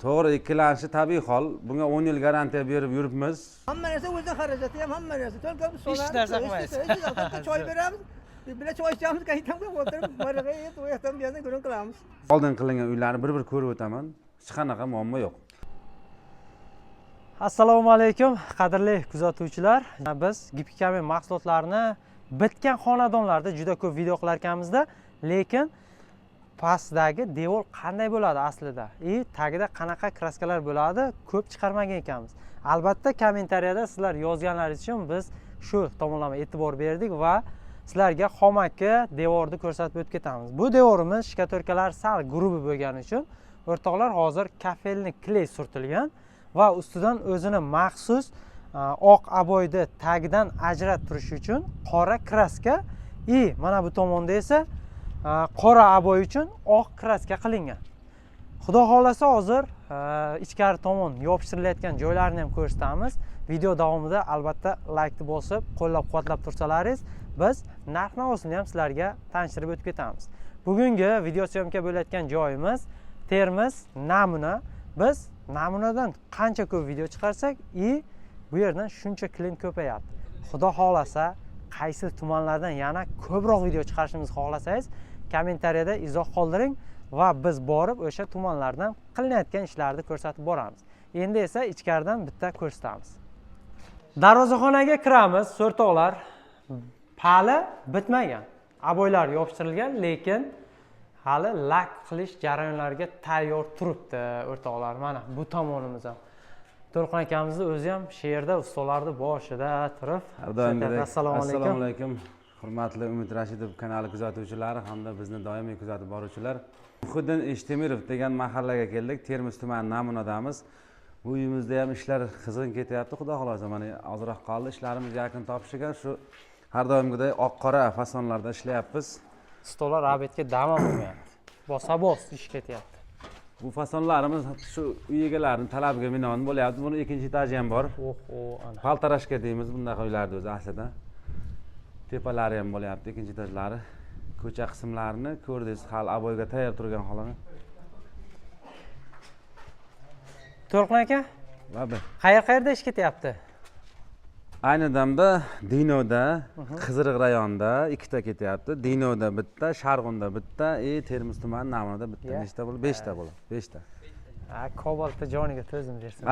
To'g'ri, ikkilanishi tabiiy hol. Bunga 10 yil garantiya berib yuribmiz. Hamma narsa o'zidan xarajati ham hamma narsa. Только Hech narsa qilmaysiz. Choy beramiz. Bilan choy ichamiz, qaytamga o'tirib, marg'a yeb, u yoqdan bu yoqdan gurung qilamiz. Oldin qilingan uylarni bir-bir ko'rib o'taman. Hech qanaqa muammo yo'q. Assalomu alaykum, qadrli kuzatuvchilar. Biz Gipkami mahsulotlarini bitgan xonadonlarda juda ko'p video qilar ekanmiz-da, lekin pastdagi devor qanday bo'ladi aslida? Tagida qanaqa kraskalar bo'ladi? Ko'p chiqarmagan ekanmiz. Albatta, kommentariyada sizlar yozganlaringiz uchun biz shu tomonlama e'tibor berdik va sizlarga xomaki devorni ko'rsatib o'tib ketamiz. Bu devorimiz shkatorkalar sal grubi bo'lgani uchun o'rtoqlar hozir kafelni kley surtilgan va ustidan o'zini maxsus oq aboyni tagidan ajratib turish uchun qora kraska mana bu tomonda esa qora aboy uchun oq kraska qilingan. Xudo xolasa hozir ichkari tomon yopishirilayotgan joylarni ham ko'rsatamiz. Video davomida albatta laykni bosib, qo'llab-quvvatlab tursalaringiz, biz narx-navosini ham sizlarga tanishtirib o'tib ketamiz. Bugungi video syomka bo'layotgan joyimiz Termiz Namuna. Biz namunadan qancha ko'p video chiqarsak, bu yerdan shuncha klient ko'payadi. Xudo xolasa, qaysi tumanlardan yana ko'proq video chiqarishimizni xohlasangiz, kommentariyada izoh qoldiring va biz borib o'sha tumanlardan qilinayotgan ishlarni ko'rsatib boramiz. Endi esa ichkaridan bitta ko'rsatamiz. Darvozaxonaga kiramiz, o'rtoqlar. Hali bitmagan. Aboylar yopishtirilgan, lekin hali lak qilish jarayonlariga tayyor turibdi, o'rtoqlar. Mana bu tomonimiz ham. To'lqin akamizni o'zi ham she'rda ustolarning boshida turib. Assalomu alaykum. Hurmatli Umid Rashidov kanali kuzatuvchilari hamda bizni doimiy kuzatib boruvchilar. Muhiddin Eshtemirov degan mahallaga keldik. Termiz tumani Namunadamiz. Bu uyimizda ham ishlar qizg'in ketyapti. Xudo xolasa, mana ozroq qoldi. Ishlarimiz yaqin topishiga shu har doimgidek oq-qora fasonlarda ishlayapmiz. Stollar abetga dam olmayapti. Bosa-bos ish ketyapti. Bu fasonlarimiz shu uy egalarining talabiga binoan bo'lyapti. Buni ikkinchi etaji ham bor. Ana. Paltarashka deymiz bundaqa uylarni o'zi aslida. Tepalari ham bo'lyapti, ikkinchi etajlari. Ko'cha qismlarini ko'rdingiz, hali aboyga tayyor turgan holini. To'lqin aka? Vabi. Qayerda ish ketyapti? Ayni damda Dinoda, Qiziriq rayonida ikkita ketyapti. Dinoda bitta, Sharg'unda bitta, Termiz tumani Namunada bitta. Nechta bo'ldi? 5 ta bo'ldi. 5 ta. Kobaltni joniga to'zim bersin.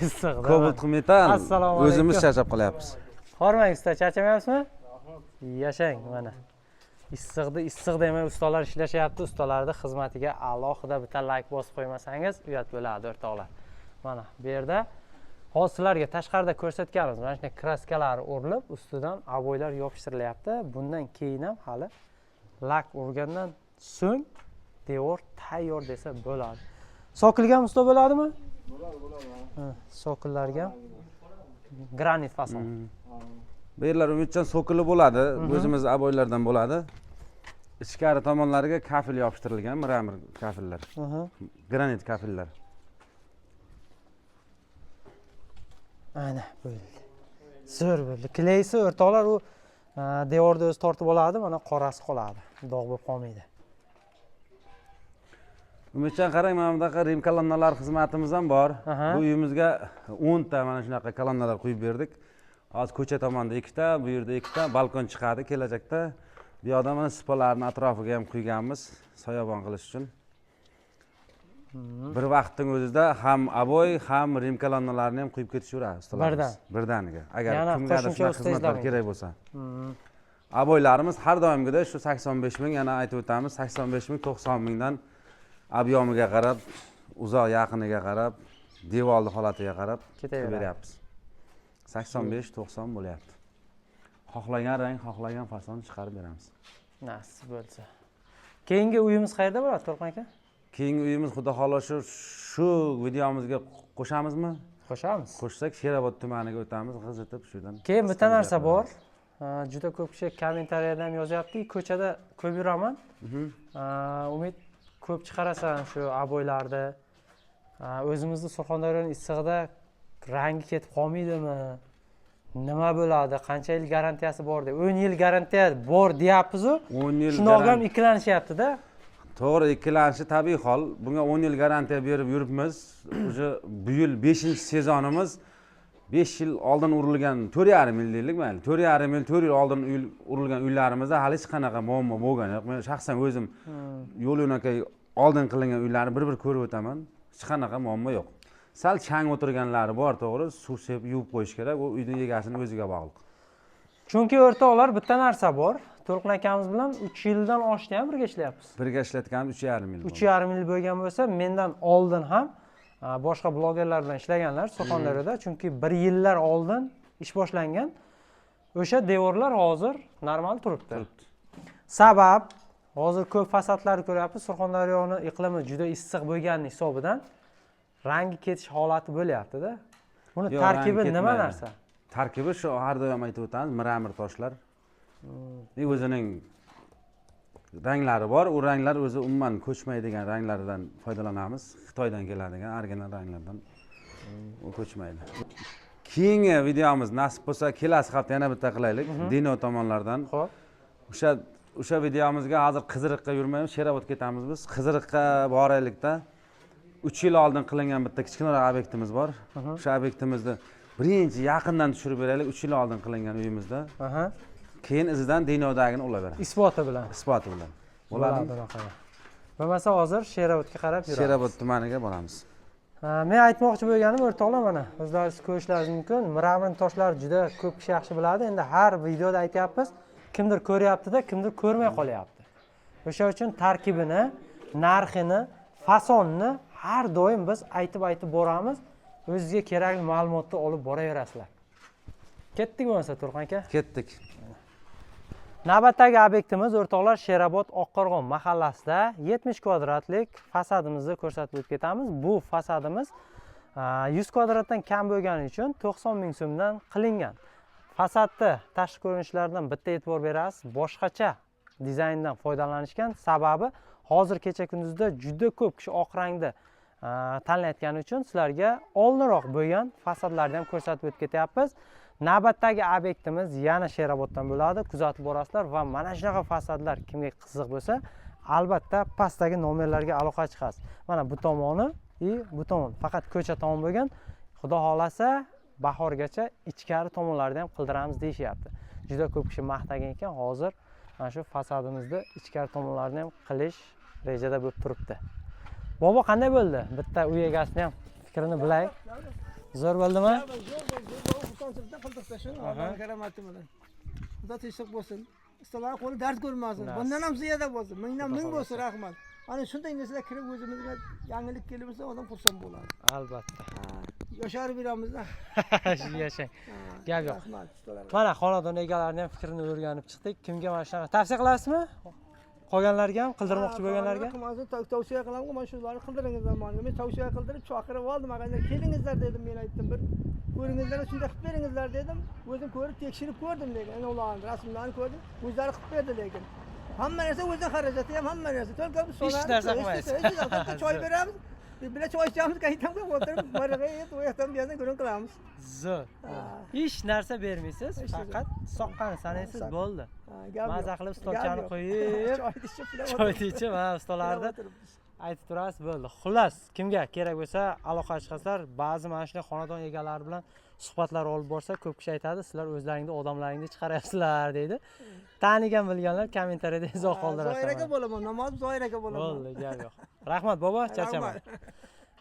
Issiqda. Kobalt metal. Assalomu alaykum. O'zimiz charchab qolyapmiz. Hormang usta, charchamayapsizmi? Yashang mana. Issiq demay ustalar ishlashyapti. Ustalarning xizmatiga alohida bitta like bosib qo'ymasangiz, uyat bo'ladi, o'rtoqlar. Mana bu yerda hozir sizlarga tashqarida ko'rsatganmiz. Mana shunday kraskalar o'rilib, ustidan aboylar yopishtirilyapti. Bundan keyin ham hali lak urgandan so'ng devor tayyor desa bo'ladi. Sokilga ham usta bo'ladimi? Bo'ladi. Sokillarga granit fason. Bu yerlar umidchan sokili bo'ladi, o'zimiz aboylardan bo'ladi. Ichkari tomonlariga kafel yopishtirilgan, miramir kafillar. Granit kafillar. Ana bo'ldi. Zo'r bo'ldi. Kleysi o'rtoqlar u devorda o'zi tortib oladi, mana qorasi qoladi. Dog' bo'lib qolmaydi. Umidchan qarang, mana bunaqa rim kolonnalar xizmatimiz ham bor. Bu uyimizga 10 ta mana shunaqa kolonnalar qo'yib berdik. Hozir ko'cha tomonda 2 ta, bu yerda 2 ta balkon chiqadi kelajakda. Bu yoqda mana sipalarni atrofiga ham qo'yganmiz, soyabon qilish uchun. Bir vaqtning o'zida ham aboy, ham rim kolonnalarni ham qo'yib ketishaveradi ustalarimiz. Birdaniga. Agar kimgadir shunaqa xizmatlar kerak bo'lsa. Aboylarimiz har doimgidek shu 85 ming, yana aytib o'tamiz, 85 ming, 90 mingdan obyomiga qarab, uzoq yaqiniga qarab, devorli holatiga qarab beryapmiz. 85-90 bo'lyapti. Xohlagan rang, xohlagan fason chiqarib beramiz. Nasib bo'lsa. Keyingi uyimiz qayerda bo'ladi, To'lqin aka? Keyingi uyimiz xudo xolasa shu videomizga qo'shamizmi? Qo'shamiz. Qo'shsak Sherobod tumaniga o'tamiz, g'izitib shudan. Keyin bitta narsa bor. Juda ko'p kishi kommentariyada ham yozyapti, ko'chada ko'p yuraman. Umid ko'p chiqarasan shu aboylarni. O'zimizning Surxondaryoning issig'ida rangi ketib qolmaydimi? Nima bo'ladi? Qancha yil garantiyasi bor deb. 10 yil garantiya bor deyapsiz-ku. 10 yil. Shundoq ham ikkilanishyapti-da. to'g'ri, ikkilanishi tabiiy hol. Bunga 10 yil garantiya berib yuribmiz. O'sha bu yil 5-sezonimiz 5 yil oldin urilgan 4,5 yil deylik mayli. 4,5 yil, 4 yil oldin urilgan uylarimizda hali hech qanaqa muammo bo'lgan yo'q. Men shaxsan o'zim yo'l yo'nakay oldin qilingan uylarni bir ko'rib o'taman. Hech qanaqa muammo yo'q. Sal chang o'tirganlari bor, to'g'ri, suv sepib yuvib qo'yish kerak. U uyning egasini o'ziga bog'liq. Chunki o'rtoqlar bitta narsa bor. To'lqin akamiz bilan 3 yildan oshdi ham birga ishlayapmiz. Birga ishlatganimiz 3,5 yil. 3,5 yil bo'lgan bo'lsa, mendan oldin ham boshqa blogerlar bilan ishlaganlar Surxondaryoda, chunki 1 yillar oldin ish boshlangan. O'sha devorlar hozir normal turibdi. Sabab hozir ko'p fasadlarni ko'ryapmiz. Surxondaryoning iqlimi juda issiq bo'lgani hisobidan rangi ketish holati bo'lyapti-da. Buni tarkibi nima narsa? Tarkibi shu har doim aytib o'tamiz, miramir toshlar. O'zining ranglari bor. U ranglar o'zi umuman ko'chmaydigan ranglardan foydalanamiz. Xitoydan keladigan original ranglardan u ko'chmaydi. Keyingi videomiz nasib bo'lsa kelasi hafta yana bitta qilaylik. Dino tomonlardan. Xo'p. O'sha videomizga hozir Qiziriqqa yurmaymiz, Sherobodga ketamiz biz. Qiziriqqa boraylikda 3 yil oldin qilingan bitta kichkinaroq obyektimiz bor. O'sha obyektimizni birinchi yaqindan tushirib beraylik. 3 yil oldin qilingan uyimizda. Keyin izidan Dinodagini olaveramiz. Isboti bilan. Isboti bilan. Bo'ladimi? Bo'lmasa hozir Sherobodga qarab yuramiz. Sherobod tumaniga boramiz. Men aytmoqchi bo'lganim o'rtoqlar, mana o'zlaringiz ko'rishlaringiz mumkin. Miramir toshlar juda ko'p kishi yaxshi biladi. Endi har videoda aytyapmiz, kimdir ko'ryapti-da, kimdir ko'rmay qolyapti. O'sha uchun tarkibini, narxini, fasonni har doim biz aytib boramiz. O'zingizga kerakli ma'lumotni olib boraverasizlar. Ketdik bo'lmasa Turqan aka? Ketdik. Navbatdagi obyektimiz o'rtoqlar Sherobod Oqqo'rg'on mahallasida 70 kvadratlik fasadimizni ko'rsatib o'tib ketamiz. Bu fasadimiz 100 kvadratdan kam bo'lgani uchun 90 ming so'mdan qilingan. Fasadni tashqi ko'rinishlaridan bitta e'tibor berasiz, boshqacha dizayndan foydalanishgan. Sababi hozir kecha kunduzda juda ko'p kishi oq rangda tanlayotgani uchun sizlarga oldinroq bo'lgan fasadlarni ham ko'rsatib o'tib ketyapmiz. Navbatdagi obyektimiz yana Sheroboddan bo'ladi. Kuzatib borasizlar va mana shunaqa fasadlar kimga qiziq bo'lsa, albatta pastdagi nomerlarga aloqa chiqasiz. Mana bu tomoni bu tomon faqat ko'cha tomon bo'lgan. Xudo xolasa bahorgacha ichkari tomonlarni ham qildiramiz deyishyapti. Juda ko'p kishi maqtagan ekan, hozir mana shu fasadimizni ichkari tomonlarini ham qilish rejada bo'lib turibdi. Bobo qanday bo'ldi? Bitta uy egasini ham fikrini bilaylik. Zo'r bo'ldimi? Xudo tinchlik bo'lsin. Ustalar qo'li dard ko'rmasin. Bundan ham ziyoda bo'lsin. Mingdan ming bo'lsin, rahmat. Ana shunday narsalar kirib o'zimizga yangilik kelib bo'lsa, odam xursand bo'ladi. Albatta. Yosharib beramiz-da. Yashang. Gap yo'q. Mana xonadon egalarini ham fikrini o'rganib chiqdik. Kimga mana shunaqa tavsiya qilasizmi? Qolganlarga ham qildirmoqchi bo'lganlarga? Tavsiya qilaman, mana shularni qildiringizlar menga. Men tavsiya qildirib chaqirib oldim, aqanda kelingizlar dedim, men aytdim bir. Ko'ringizlar, shunday qilib beringizlar dedim. O'zim ko'rib tekshirib ko'rdim lekin, ularning rasmlarini ko'rdim. O'zlari qilib berdi lekin. Hamma narsa o'zi xarajati ham hamma narsa. To'g'ri bu so'zlar. Hech narsa qilmaysiz. Choy beramiz. Bilan choy ichamiz, qaytamga o'tirib, marg'a yeb, u yoqdan bu yoqdan gurung qilamiz. Zo'r. Hech narsa bermaysiz, faqat soqqani sanaysiz bo'ldi. Maza qilib stolchani qo'yib, choy ichib, ha, ustolarni aytib turasiz, bo'ldi. Xullas, kimga kerak bo'lsa aloqa chiqasizlar. Ba'zi mana shunday xonadon egalari bilan suhbatlar olib borsa, ko'p kishi aytadi, sizlar o'zlaringni odamlaringni chiqaryapsizlar deydi. Tanigan bilganlar kommentariyada izoh qoldirasizlar. Zoiraga bo'laman, namoz zoiraga bo'laman. Bo'ldi, gap yo'q. Rahmat bobo, charchaman.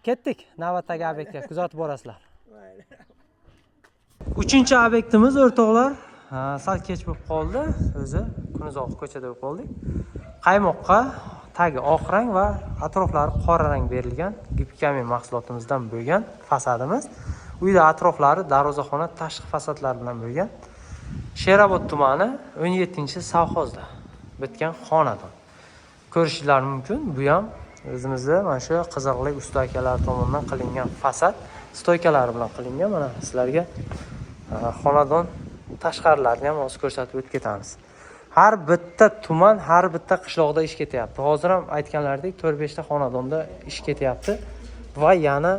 Ketdik navbatdagi obyektga, kuzatib borasizlar. 3-chi obyektimiz o'rtoqlar, sal kech bo'lib qoldi. O'zi kunizoq ko'chada bo'lib qoldik. Qaymoqqa tagi oq rang va atroflari qora rang berilgan gipkamin mahsulotimizdan bo'lgan fasadimiz. Uyda atroflari darvozaxona tashqi fasadlar bilan bo'lgan. Sherobod tumani 17-savxozda bitgan xonadon. Ko'rishingiz mumkin. Bu ham o'zimizda mana shu qiziqlik usta akalar tomonidan qilingan fasad stoykalari bilan qilingan. Mana sizlarga xonadon tashqarilarini ham hozir ko'rsatib o'tib ketamiz. Har bitta tuman, har bitta qishloqda ish ketyapti. Hozir ham aytganlaridek 4-5 ta xonadonda ish ketyapti va yana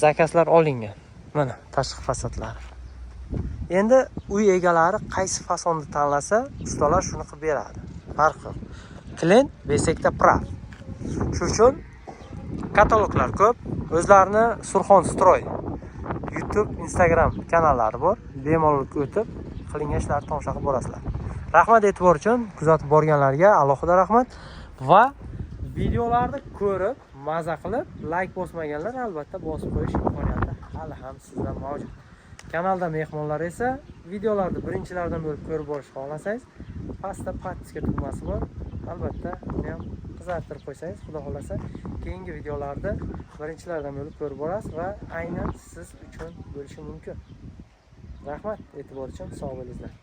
zakazlar olingan. Mana tashqi fasadlari. Endi uy egalari qaysi fasonni tanlasa, ustalar shuni qilib beradi. Farq yo'q. Clean, Besekda Prav. Shuning uchun kataloglar ko'p. O'zlarini Surxon Stroy YouTube, Instagram kanallari bor. Bemalol o'tib, qilingan ishlarni tomosha qilib borasizlar. Rahmat e'tibor uchun, kuzatib borganlarga alohida rahmat va videolarni ko'rib, maza qilib, like bosmaganlar albatta bosib qo'yish imkoniyati hali ham sizda mavjud. Kanalda mehmonlar esa videolarni birinchilardan bo'lib ko'rib borishni xohlasangiz, pastda подписка tugmasi bor. Albatta, uni ham qizartirib qo'ysangiz, xudo xolasa, keyingi videolarni birinchilardan bo'lib ko'rib borasiz va aynan siz uchun bo'lishi mumkin. Rahmat e'tibor uchun, sog' bo'linglar.